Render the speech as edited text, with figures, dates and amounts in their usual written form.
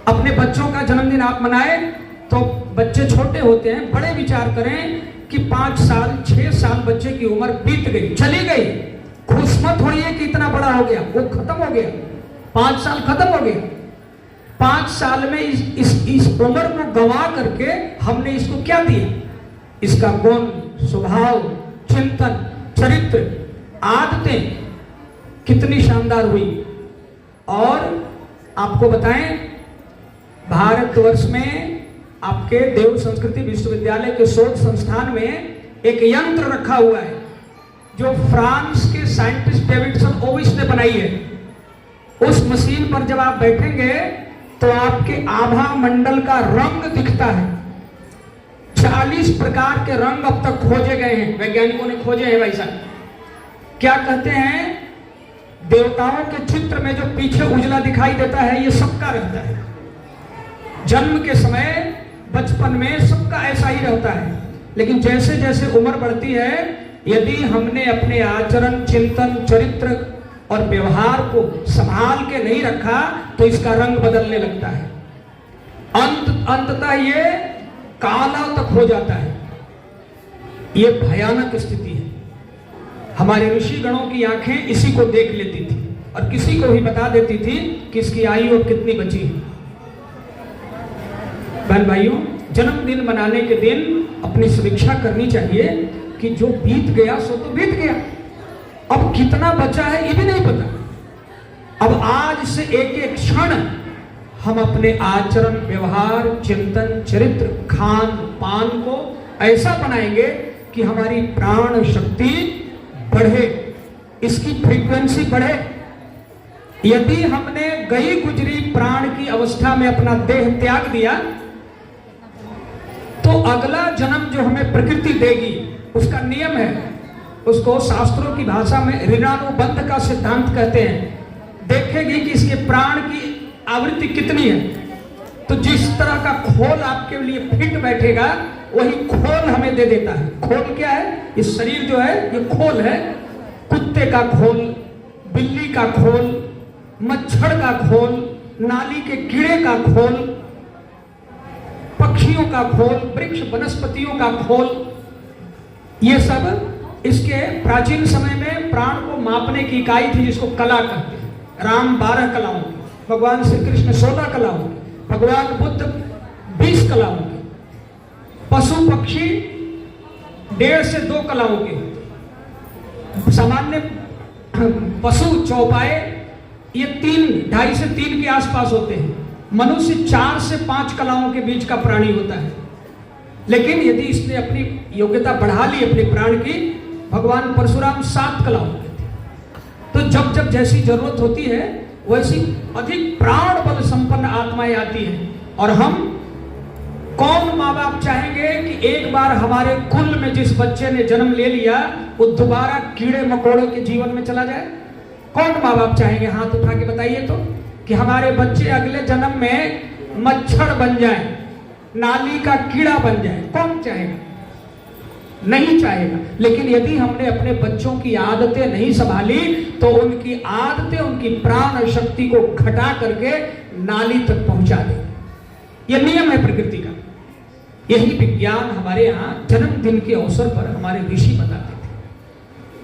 अपने बच्चों का जन्मदिन आप मनाएं तो बच्चे छोटे होते हैं, बड़े विचार करें कि 5 साल 6 साल बच्चे की उम्र बीत गई, चली गई। खुश मत होइए कि इतना बड़ा हो गया, वो खत्म हो गया, 5 साल खत्म हो गया। 5 साल में इस उम्र को गंवा करके हमने इसको क्या दिया? इसका गुण, स्वभाव, चिंतन, चरित्र, आदतें कितनी शानदार हुई। और आपको बताएं, भारतवर्ष में आपके देव संस्कृति विश्वविद्यालय के शोध संस्थान में एक यंत्र रखा हुआ है जो फ्रांस के साइंटिस्ट डेविडसन ओविस ने बनाई है। उस मशीन पर जब आप बैठेंगे तो आपके आभा मंडल का रंग दिखता है। 40 प्रकार के रंग अब तक खोजे गए हैं, वैज्ञानिकों ने खोजे हैं। भाई साहब क्या कहते हैं, देवताओं के चित्र में जो पीछे उजला दिखाई देता है ये सबका रहता है। जन्म के समय बचपन में सबका ऐसा ही रहता है, लेकिन जैसे जैसे उम्र बढ़ती है, यदि हमने अपने आचरण, चिंतन, चरित्र और व्यवहार को संभाल के नहीं रखा तो इसका रंग बदलने लगता है। अंततः ये काला तक हो जाता है। ये भयानक स्थिति है। हमारे ऋषि गणों की आंखें इसी को देख लेती थी और किसी को भी बता देती थी कि इसकी आयु अब कितनी बची है। बहन भाइयों, जन्मदिन मनाने के दिन अपनी समीक्षा करनी चाहिए कि जो बीत गया सो तो बीत गया, अब कितना बचा है ये भी नहीं पता। अब आज से एक एक क्षण हम अपने आचरण, व्यवहार, चिंतन, चरित्र, खान पान को ऐसा बनाएंगे कि हमारी प्राण शक्ति बढ़े, इसकी फ्रीक्वेंसी बढ़े। यदि हमने गई गुजरी प्राण की अवस्था में अपना देह त्याग दिया तो अगला जन्म जो हमें प्रकृति देगी, उसका नियम है, उसको शास्त्रों की भाषा में ऋणानुबंध का सिद्धांत कहते हैं। देखेगी कि इसके प्राण की आवृत्ति कितनी है, तो जिस तरह का खोल आपके लिए फिट बैठेगा वही खोल हमें दे देता है। खोल क्या है? इस शरीर जो है ये खोल है। कुत्ते का खोल, बिल्ली का खोल, मच्छर का खोल, नाली के कीड़े का खोल, पक्षियों का खोल, वृक्ष वनस्पतियों का खोल, ये सब इसके प्राचीन समय में प्राण को मापने की इकाई थी जिसको कला कहते हैं। राम 12 कलाओं के, भगवान श्री कृष्ण 16 कलाओं के, भगवान बुद्ध 20 कलाओं के, पशु पक्षी 1.5 से 2 कलाओं के, सामान्य पशु चौपाए ये 2.5 से 3 के आसपास होते हैं। मनुष्य 4 से 5 कलाओं के बीच का प्राणी होता है। लेकिन यदि इसने अपनी योग्यता बढ़ा ली अपने प्राण की, भगवान परशुराम 7 कलाओं के थे। तो जब जब जैसी जरूरत होती है वैसी अधिक प्राण बल संपन्न आत्माएं आती हैं। और हम कौन माँ बाप चाहेंगे कि एक बार हमारे कुल में जिस बच्चे ने जन्म ले लिया वो दोबारा कीड़े मकोड़ों के जीवन में चला जाए? कौन माँ बाप चाहेंगे? हाथ उठा के बताइए तो, कि हमारे बच्चे अगले जन्म में मच्छर बन जाए, नाली का कीड़ा बन जाए। कौन चाहेगा? नहीं चाहेगा। लेकिन यदि हमने अपने बच्चों की आदतें नहीं संभाली तो उनकी आदतें उनकी प्राण शक्ति को घटा करके नाली तक पहुंचा देंगे। यह नियम है प्रकृति का। यही विज्ञान हमारे यहाँ जन्मदिन के अवसर पर हमारे ऋषि बता